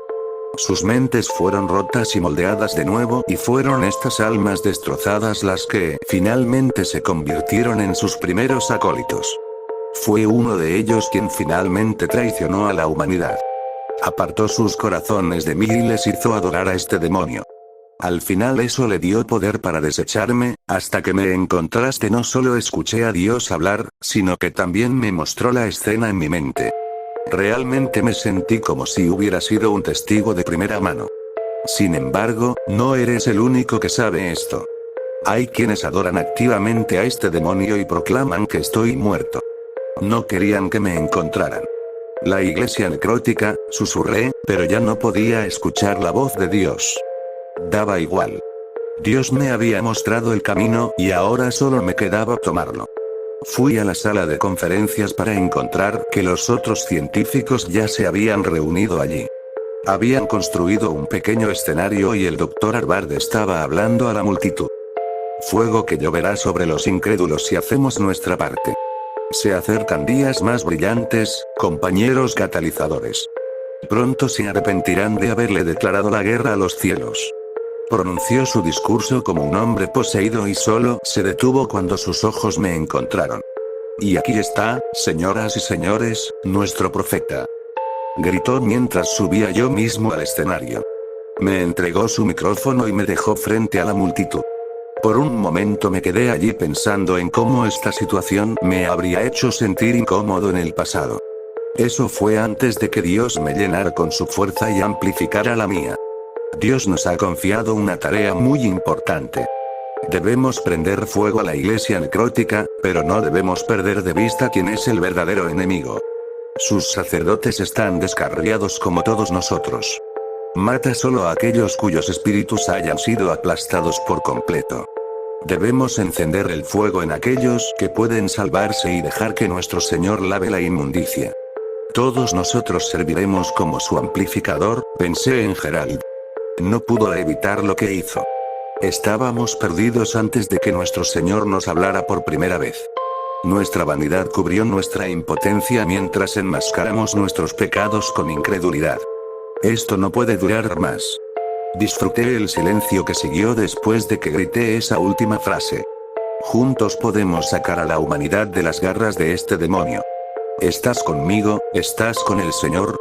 Sus mentes fueron rotas y moldeadas de nuevo y fueron estas almas destrozadas las que, finalmente se convirtieron en sus primeros acólitos. Fue uno de ellos quien finalmente traicionó a la humanidad. Apartó sus corazones de mí y les hizo adorar a este demonio. Al final eso le dio poder para desecharme, hasta que me encontraste. No solo escuché a Dios hablar, sino que también me mostró la escena en mi mente. Realmente me sentí como si hubiera sido un testigo de primera mano. Sin embargo, no eres el único que sabe esto. Hay quienes adoran activamente a este demonio y proclaman que estoy muerto. No querían que me encontraran. La iglesia necrótica, susurré, pero ya no podía escuchar la voz de Dios. Daba igual. Dios me había mostrado el camino y ahora solo me quedaba tomarlo. Fui a la sala de conferencias para encontrar que los otros científicos ya se habían reunido allí. Habían construido un pequeño escenario y el Dr. Harvard estaba hablando a la multitud. Fuego que lloverá sobre los incrédulos si hacemos nuestra parte. Se acercan días más brillantes, compañeros catalizadores. Pronto se arrepentirán de haberle declarado la guerra a los cielos. Pronunció su discurso como un hombre poseído y solo se detuvo cuando sus ojos me encontraron. Y aquí está, señoras y señores, nuestro profeta. Gritó mientras subía yo mismo al escenario. Me entregó su micrófono y me dejó frente a la multitud. Por un momento me quedé allí pensando en cómo esta situación me habría hecho sentir incómodo en el pasado. Eso fue antes de que Dios me llenara con su fuerza y amplificara la mía. Dios nos ha confiado una tarea muy importante. Debemos prender fuego a la iglesia necrótica, pero no debemos perder de vista quién es el verdadero enemigo. Sus sacerdotes están descarriados como todos nosotros. Mata solo a aquellos cuyos espíritus hayan sido aplastados por completo. Debemos encender el fuego en aquellos que pueden salvarse y dejar que nuestro Señor lave la inmundicia. Todos nosotros serviremos como su amplificador, pensé en Gerald. No pudo evitar lo que hizo. Estábamos perdidos antes de que nuestro Señor nos hablara por primera vez. Nuestra vanidad cubrió nuestra impotencia mientras enmascaramos nuestros pecados con incredulidad. Esto no puede durar más. Disfruté el silencio que siguió después de que grité esa última frase. Juntos podemos sacar a la humanidad de las garras de este demonio. ¿Estás conmigo? ¿Estás con el Señor?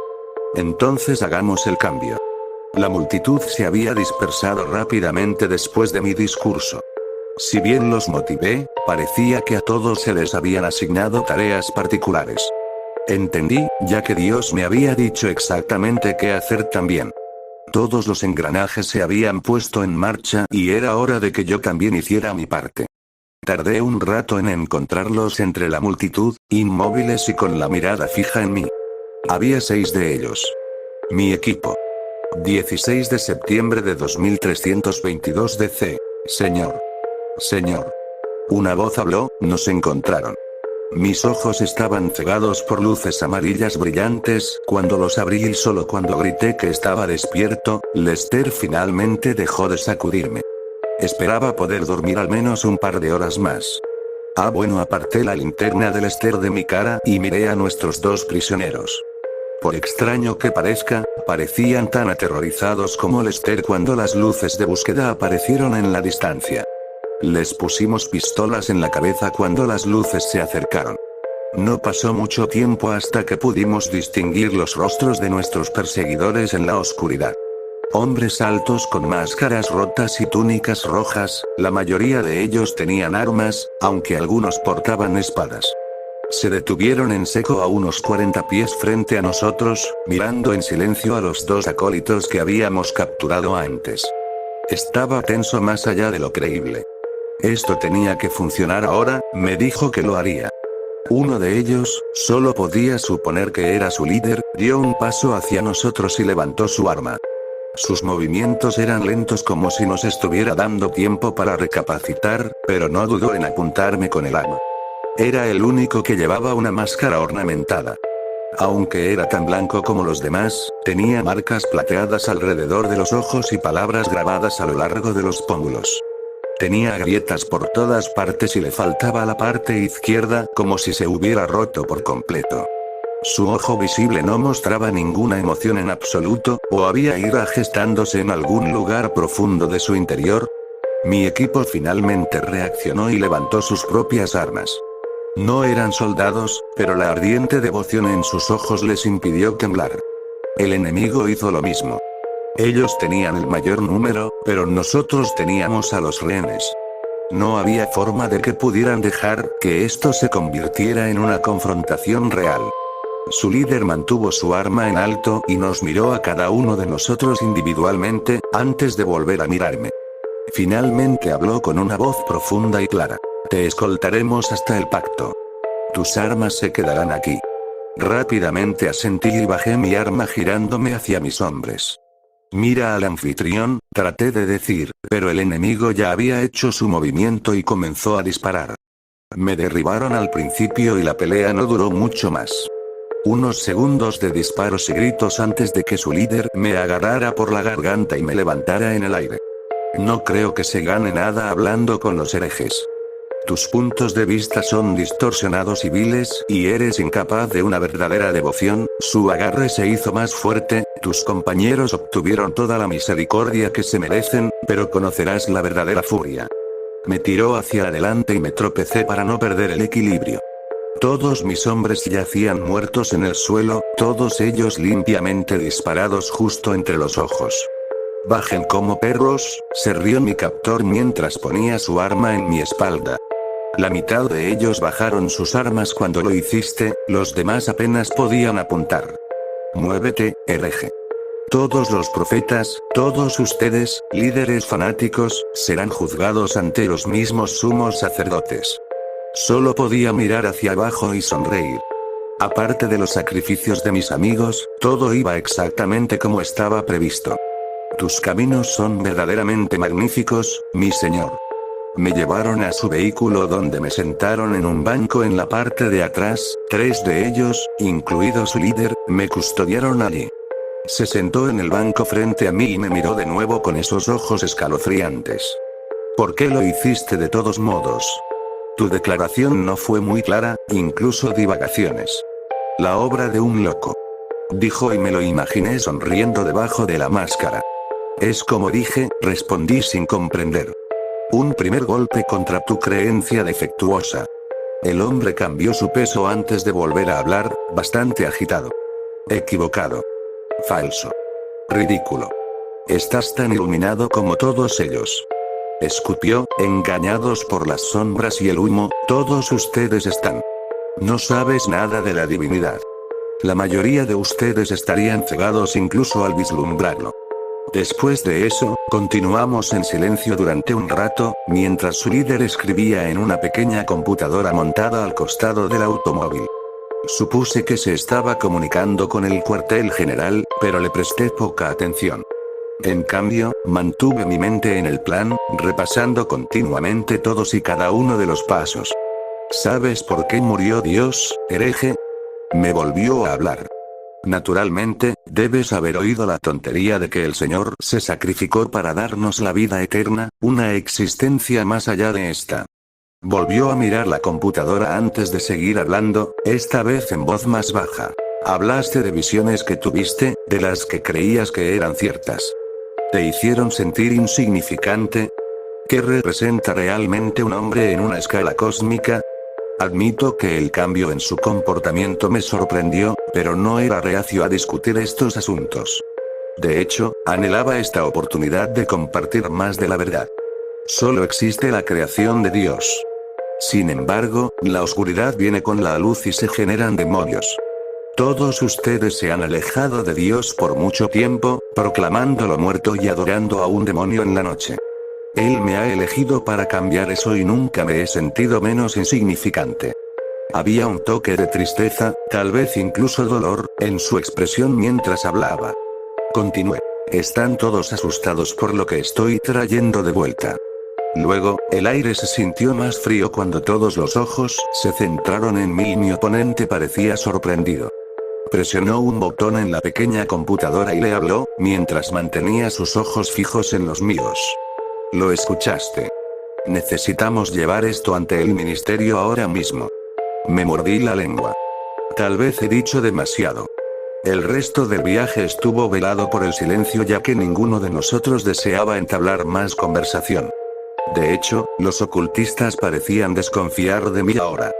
Entonces hagamos el cambio. La multitud se había dispersado rápidamente después de mi discurso. Si bien los motivé, parecía que a todos se les habían asignado tareas particulares. Entendí, ya que Dios me había dicho exactamente qué hacer también. Todos los engranajes se habían puesto en marcha y era hora de que yo también hiciera mi parte. Tardé un rato en encontrarlos entre la multitud, inmóviles y con la mirada fija en mí. Había 6 de ellos. Mi equipo. 16 de septiembre de 2322 DC. Señor. Señor. Una voz habló, nos encontraron. Mis ojos estaban cegados por luces amarillas brillantes, cuando los abrí y solo cuando grité que estaba despierto, Lester finalmente dejó de sacudirme. Esperaba poder dormir al menos un par de horas más. Bueno, aparté la linterna de Lester de mi cara y miré a nuestros 2 prisioneros. Por extraño que parezca, parecían tan aterrorizados como Lester cuando las luces de búsqueda aparecieron en la distancia. Les pusimos pistolas en la cabeza cuando las luces se acercaron. No pasó mucho tiempo hasta que pudimos distinguir los rostros de nuestros perseguidores en la oscuridad. Hombres altos con máscaras rotas y túnicas rojas, la mayoría de ellos tenían armas, aunque algunos portaban espadas. Se detuvieron en seco a unos 40 pies frente a nosotros, mirando en silencio a los 2 acólitos que habíamos capturado antes. Estaba tenso más allá de lo creíble. Esto tenía que funcionar ahora, me dijo que lo haría. Uno de ellos, solo podía suponer que era su líder, dio un paso hacia nosotros y levantó su arma. Sus movimientos eran lentos como si nos estuviera dando tiempo para recapacitar, pero no dudó en apuntarme con el arma. Era el único que llevaba una máscara ornamentada. Aunque era tan blanco como los demás, tenía marcas plateadas alrededor de los ojos y palabras grabadas a lo largo de los pómulos. Tenía grietas por todas partes y le faltaba la parte izquierda, como si se hubiera roto por completo. Su ojo visible no mostraba ninguna emoción en absoluto, o había ira gestándose en algún lugar profundo de su interior. Mi equipo finalmente reaccionó y levantó sus propias armas. No eran soldados, pero la ardiente devoción en sus ojos les impidió temblar. El enemigo hizo lo mismo. Ellos tenían el mayor número, pero nosotros teníamos a los rehenes. No había forma de que pudieran dejar que esto se convirtiera en una confrontación real. Su líder mantuvo su arma en alto y nos miró a cada uno de nosotros individualmente, antes de volver a mirarme. Finalmente habló con una voz profunda y clara. Te escoltaremos hasta el pacto. Tus armas se quedarán aquí. Rápidamente asentí y bajé mi arma girándome hacia mis hombres. Mira al anfitrión, traté de decir, pero el enemigo ya había hecho su movimiento y comenzó a disparar. Me derribaron al principio y la pelea no duró mucho más. Unos segundos de disparos y gritos antes de que su líder me agarrara por la garganta y me levantara en el aire. No creo que se gane nada hablando con los herejes. Tus puntos de vista son distorsionados y viles, y eres incapaz de una verdadera devoción. Su agarre se hizo más fuerte, tus compañeros obtuvieron toda la misericordia que se merecen, pero conocerás la verdadera furia. Me tiró hacia adelante y me tropecé para no perder el equilibrio. Todos mis hombres yacían muertos en el suelo, todos ellos limpiamente disparados justo entre los ojos. Bajen como perros, se rió mi captor mientras ponía su arma en mi espalda. La mitad de ellos bajaron sus armas cuando lo hiciste, los demás apenas podían apuntar. Muévete, hereje. Todos los profetas, todos ustedes, líderes fanáticos, serán juzgados ante los mismos sumos sacerdotes. Solo podía mirar hacia abajo y sonreír. Aparte de los sacrificios de mis amigos, todo iba exactamente como estaba previsto. Tus caminos son verdaderamente magníficos, mi señor. Me llevaron a su vehículo donde me sentaron en un banco en la parte de atrás, 3 de ellos, incluido su líder, me custodiaron allí. Se sentó en el banco frente a mí y me miró de nuevo con esos ojos escalofriantes. ¿Por qué lo hiciste de todos modos? Tu declaración no fue muy clara, incluso divagaciones. La obra de un loco. Dijo y me lo imaginé sonriendo debajo de la máscara. Es como dije, respondí sin comprender. Un primer golpe contra tu creencia defectuosa. El hombre cambió su peso antes de volver a hablar, bastante agitado. Equivocado. Falso. Ridículo. Estás tan iluminado como todos ellos. Escupió, engañados por las sombras y el humo, todos ustedes están. No sabes nada de la divinidad. La mayoría de ustedes estarían cegados incluso al vislumbrarlo. Después de eso, continuamos en silencio durante un rato, mientras su líder escribía en una pequeña computadora montada al costado del automóvil. Supuse que se estaba comunicando con el cuartel general, pero le presté poca atención. En cambio, mantuve mi mente en el plan, repasando continuamente todos y cada uno de los pasos. ¿Sabes por qué murió Dios, hereje? Me volvió a hablar. Naturalmente, debes haber oído la tontería de que el Señor se sacrificó para darnos la vida eterna, una existencia más allá de esta. Volvió a mirar la computadora antes de seguir hablando, esta vez en voz más baja. Hablaste de visiones que tuviste, de las que creías que eran ciertas. ¿Te hicieron sentir insignificante? ¿Qué representa realmente un hombre en una escala cósmica? Admito que el cambio en su comportamiento me sorprendió, pero no era reacio a discutir estos asuntos. De hecho, anhelaba esta oportunidad de compartir más de la verdad. Solo existe la creación de Dios. Sin embargo, la oscuridad viene con la luz y se generan demonios. Todos ustedes se han alejado de Dios por mucho tiempo, proclamándolo muerto y adorando a un demonio en la noche. Él me ha elegido para cambiar eso y nunca me he sentido menos insignificante. Había un toque de tristeza, tal vez incluso dolor, en su expresión mientras hablaba. Continué. Están todos asustados por lo que estoy trayendo de vuelta. Luego, el aire se sintió más frío cuando todos los ojos se centraron en mí y mi oponente parecía sorprendido. Presionó un botón en la pequeña computadora y le habló, mientras mantenía sus ojos fijos en los míos. Lo escuchaste. Necesitamos llevar esto ante el ministerio ahora mismo. Me mordí la lengua. Tal vez he dicho demasiado. El resto del viaje estuvo velado por el silencio ya que ninguno de nosotros deseaba entablar más conversación. De hecho, los ocultistas parecían desconfiar de mí ahora.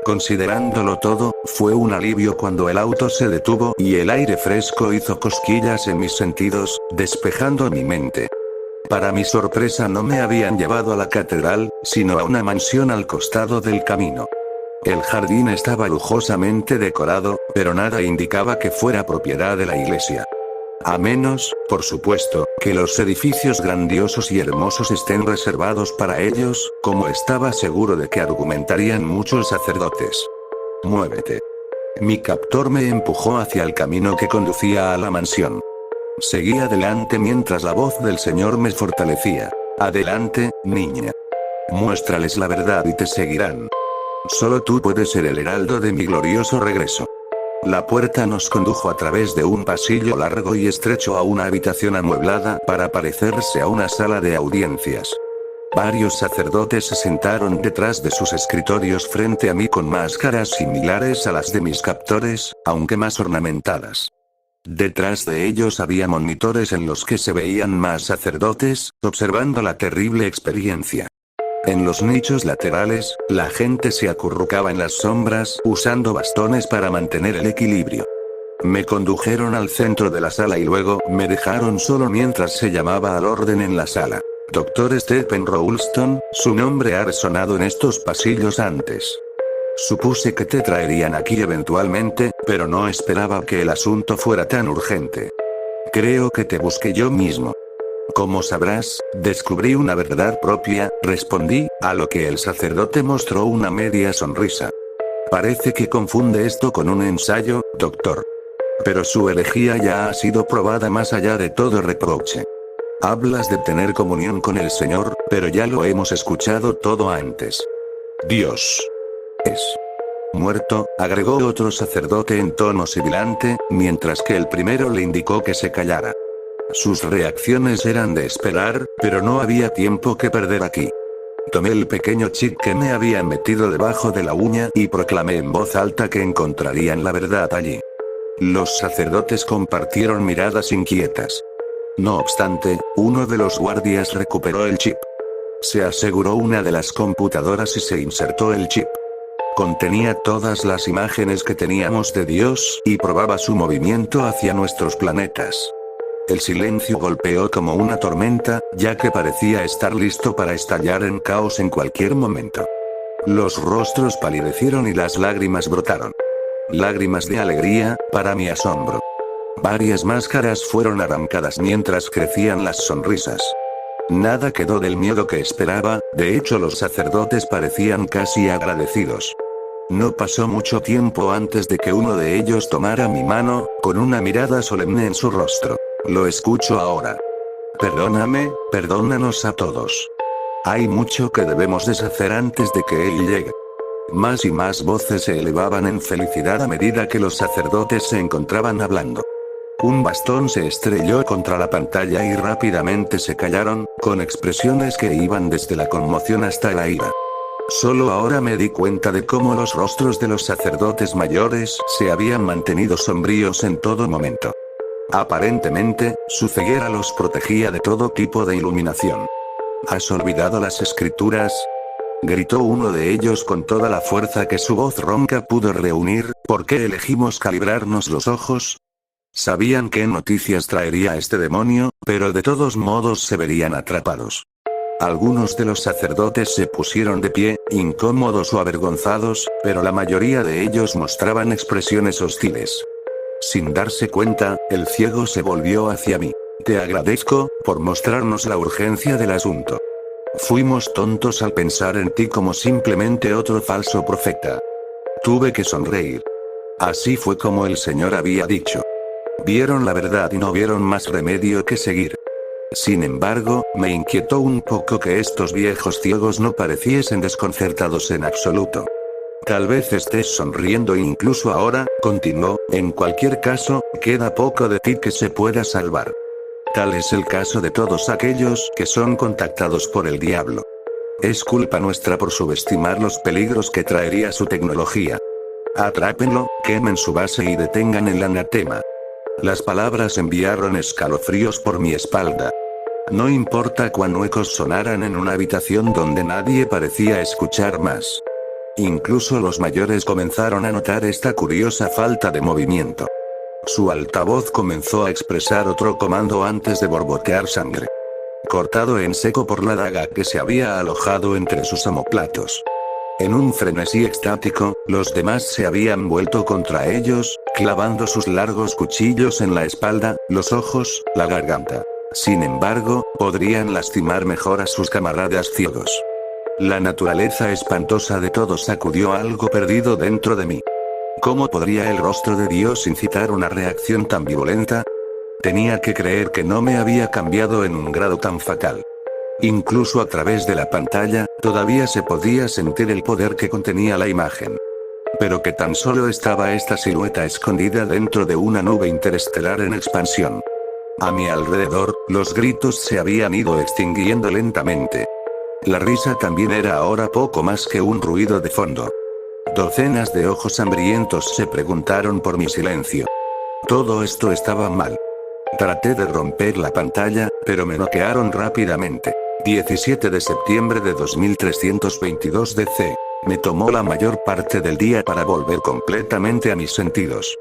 Considerándolo todo, fue un alivio cuando el auto se detuvo y el aire fresco hizo cosquillas en mis sentidos, despejando mi mente. Para mi sorpresa no me habían llevado a la catedral, sino a una mansión al costado del camino. El jardín estaba lujosamente decorado, pero nada indicaba que fuera propiedad de la iglesia. A menos, por supuesto, que los edificios grandiosos y hermosos estén reservados para ellos, como estaba seguro de que argumentarían muchos sacerdotes. Muévete. Mi captor me empujó hacia el camino que conducía a la mansión. Seguí adelante mientras la voz del Señor me fortalecía. Adelante, niña. Muéstrales la verdad y te seguirán. Solo tú puedes ser el heraldo de mi glorioso regreso. La puerta nos condujo a través de un pasillo largo y estrecho a una habitación amueblada para parecerse a una sala de audiencias. Varios sacerdotes se sentaron detrás de sus escritorios frente a mí con máscaras similares a las de mis captores, aunque más ornamentadas. Detrás de ellos había monitores en los que se veían más sacerdotes, observando la terrible experiencia. En los nichos laterales, la gente se acurrucaba en las sombras, usando bastones para mantener el equilibrio. Me condujeron al centro de la sala y luego me dejaron solo mientras se llamaba al orden en la sala. Dr. Stephen Rowlston, su nombre ha resonado en estos pasillos antes. Supuse que te traerían aquí eventualmente, pero no esperaba que el asunto fuera tan urgente. Creo que te busqué yo mismo. Como sabrás, descubrí una verdad propia, respondí, a lo que el sacerdote mostró una media sonrisa. Parece que confunde esto con un ensayo, doctor. Pero su herejía ya ha sido probada más allá de todo reproche. Hablas de tener comunión con el Señor, pero ya lo hemos escuchado todo antes. Dios es muerto, agregó otro sacerdote en tono sibilante, mientras que el primero le indicó que se callara. Sus reacciones eran de esperar, pero no había tiempo que perder aquí. Tomé el pequeño chip que me había metido debajo de la uña y proclamé en voz alta que encontrarían la verdad allí. Los sacerdotes compartieron miradas inquietas. No obstante, uno de los guardias recuperó el chip. Se aseguró una de las computadoras y se insertó el chip. Contenía todas las imágenes que teníamos de Dios y probaba su movimiento hacia nuestros planetas. El silencio golpeó como una tormenta, ya que parecía estar listo para estallar en caos en cualquier momento. Los rostros palidecieron y las lágrimas brotaron. Lágrimas de alegría, para mi asombro. Varias máscaras fueron arrancadas mientras crecían las sonrisas. Nada quedó del miedo que esperaba, de hecho los sacerdotes parecían casi agradecidos. No pasó mucho tiempo antes de que uno de ellos tomara mi mano, con una mirada solemne en su rostro. Lo escucho ahora. Perdóname, perdónanos a todos. Hay mucho que debemos deshacer antes de que él llegue. Más y más voces se elevaban en felicidad a medida que los sacerdotes se encontraban hablando. Un bastón se estrelló contra la pantalla y rápidamente se callaron, con expresiones que iban desde la conmoción hasta la ira. Solo ahora me di cuenta de cómo los rostros de los sacerdotes mayores se habían mantenido sombríos en todo momento. Aparentemente, su ceguera los protegía de todo tipo de iluminación. ¿Has olvidado las escrituras?, gritó uno de ellos con toda la fuerza que su voz ronca pudo reunir. ¿Por qué elegimos calibrarnos los ojos? Sabían qué noticias traería este demonio, pero de todos modos se verían atrapados. Algunos de los sacerdotes se pusieron de pie, incómodos o avergonzados, pero la mayoría de ellos mostraban expresiones hostiles. Sin darse cuenta, el ciego se volvió hacia mí. Te agradezco por mostrarnos la urgencia del asunto. Fuimos tontos al pensar en ti como simplemente otro falso profeta. Tuve que sonreír. Así fue como el Señor había dicho. Vieron la verdad y no vieron más remedio que seguir. Sin embargo, me inquietó un poco que estos viejos ciegos no pareciesen desconcertados en absoluto. Tal vez estés sonriendo incluso ahora, continuó, en cualquier caso, queda poco de ti que se pueda salvar. Tal es el caso de todos aquellos que son contactados por el diablo. Es culpa nuestra por subestimar los peligros que traería su tecnología. Atrápenlo, quemen su base y detengan el anatema. Las palabras enviaron escalofríos por mi espalda. No importa cuán huecos sonaran en una habitación donde nadie parecía escuchar más. Incluso los mayores comenzaron a notar esta curiosa falta de movimiento. Su altavoz comenzó a expresar otro comando antes de borbotear sangre. Cortado en seco por la daga que se había alojado entre sus omóplatos. En un frenesí extático, los demás se habían vuelto contra ellos, clavando sus largos cuchillos en la espalda, los ojos, la garganta. Sin embargo, podrían lastimar mejor a sus camaradas ciegos. La naturaleza espantosa de todo sacudió algo perdido dentro de mí. ¿Cómo podría el rostro de Dios incitar una reacción tan violenta? Tenía que creer que no me había cambiado en un grado tan fatal. Incluso a través de la pantalla, todavía se podía sentir el poder que contenía la imagen. Pero que tan solo estaba esta silueta escondida dentro de una nube interestelar en expansión. A mi alrededor, los gritos se habían ido extinguiendo lentamente. La risa también era ahora poco más que un ruido de fondo. Docenas de ojos hambrientos se preguntaron por mi silencio. Todo esto estaba mal. Traté de romper la pantalla, pero me noquearon rápidamente. 17 de septiembre de 2322 DC. Me tomó la mayor parte del día para volver completamente a mis sentidos.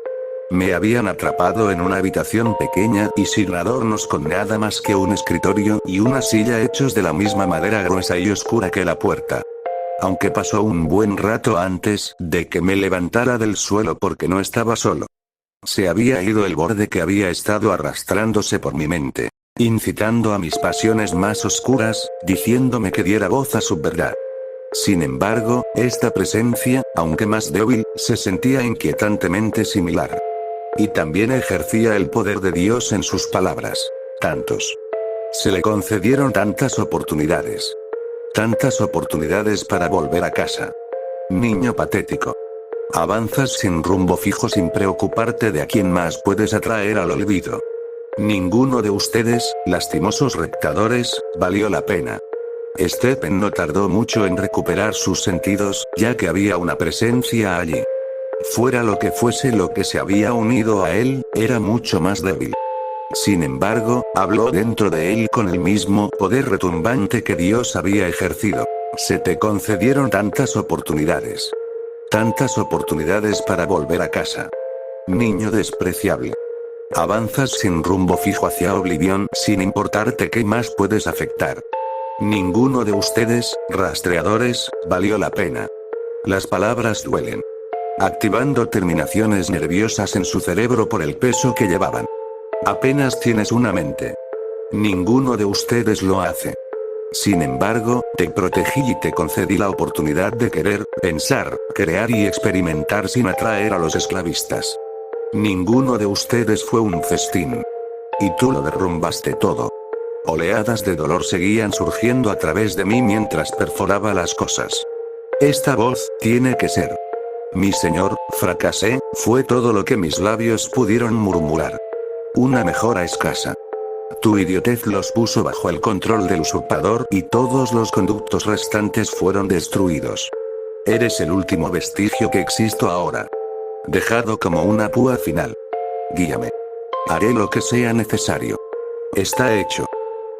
Me habían atrapado en una habitación pequeña y sin adornos con nada más que un escritorio y una silla hechos de la misma madera gruesa y oscura que la puerta. Aunque pasó un buen rato antes de que me levantara del suelo porque no estaba solo. Se había ido el borde que había estado arrastrándose por mi mente, incitando a mis pasiones más oscuras, diciéndome que diera voz a su verdad. Sin embargo, esta presencia, aunque más débil, se sentía inquietantemente similar. Y también ejercía el poder de Dios en sus palabras. Tantos. Se le concedieron tantas oportunidades. Tantas oportunidades para volver a casa. Niño patético. Avanzas sin rumbo fijo sin preocuparte de a quién más puedes atraer al olvido. Ninguno de ustedes, lastimosos reptadores, valió la pena. Stephen no tardó mucho en recuperar sus sentidos, ya que había una presencia allí. Fuera lo que fuese lo que se había unido a él, era mucho más débil. Sin embargo, habló dentro de él con el mismo poder retumbante que Dios había ejercido. Se te concedieron tantas oportunidades. Tantas oportunidades para volver a casa. Niño despreciable. Avanzas sin rumbo fijo hacia oblivión, sin importarte qué más puedes afectar. Ninguno de ustedes, rastreadores, valió la pena. Las palabras duelen. Activando terminaciones nerviosas en su cerebro por el peso que llevaban. Apenas tienes una mente. Ninguno de ustedes lo hace. Sin embargo, te protegí y te concedí la oportunidad de querer, pensar, crear y experimentar sin atraer a los esclavistas. Ninguno de ustedes fue un festín. Y tú lo derrumbaste todo. Oleadas de dolor seguían surgiendo a través de mí mientras perforaba las cosas. Esta voz, tiene que ser. Mi señor, fracasé, fue todo lo que mis labios pudieron murmurar. Una mejora escasa. Tu idiotez los puso bajo el control del usurpador y todos los conductos restantes fueron destruidos. Eres el último vestigio que existo ahora. Dejado como una púa final. Guíame. Haré lo que sea necesario. Está hecho.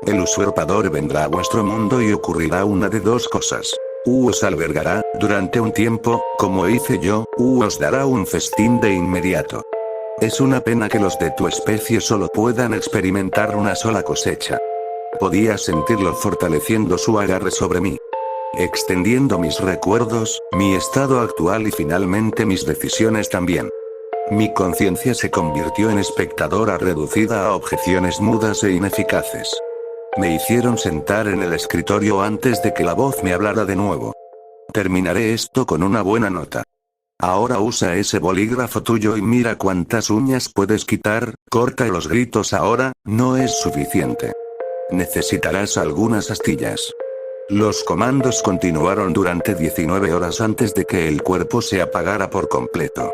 El usurpador vendrá a vuestro mundo y ocurrirá una de dos cosas. Os albergará, durante un tiempo, como hice yo, os dará un festín de inmediato. Es una pena que los de tu especie solo puedan experimentar una sola cosecha. Podía sentirlo fortaleciendo su agarre sobre mí. Extendiendo mis recuerdos, mi estado actual y finalmente mis decisiones también. Mi conciencia se convirtió en espectadora reducida a objeciones mudas e ineficaces. Me hicieron sentar en el escritorio antes de que la voz me hablara de nuevo. Terminaré esto con una buena nota. Ahora usa ese bolígrafo tuyo y mira cuántas uñas puedes quitar, corta los gritos ahora, no es suficiente. Necesitarás algunas astillas. Los comandos continuaron durante 19 horas antes de que el cuerpo se apagara por completo.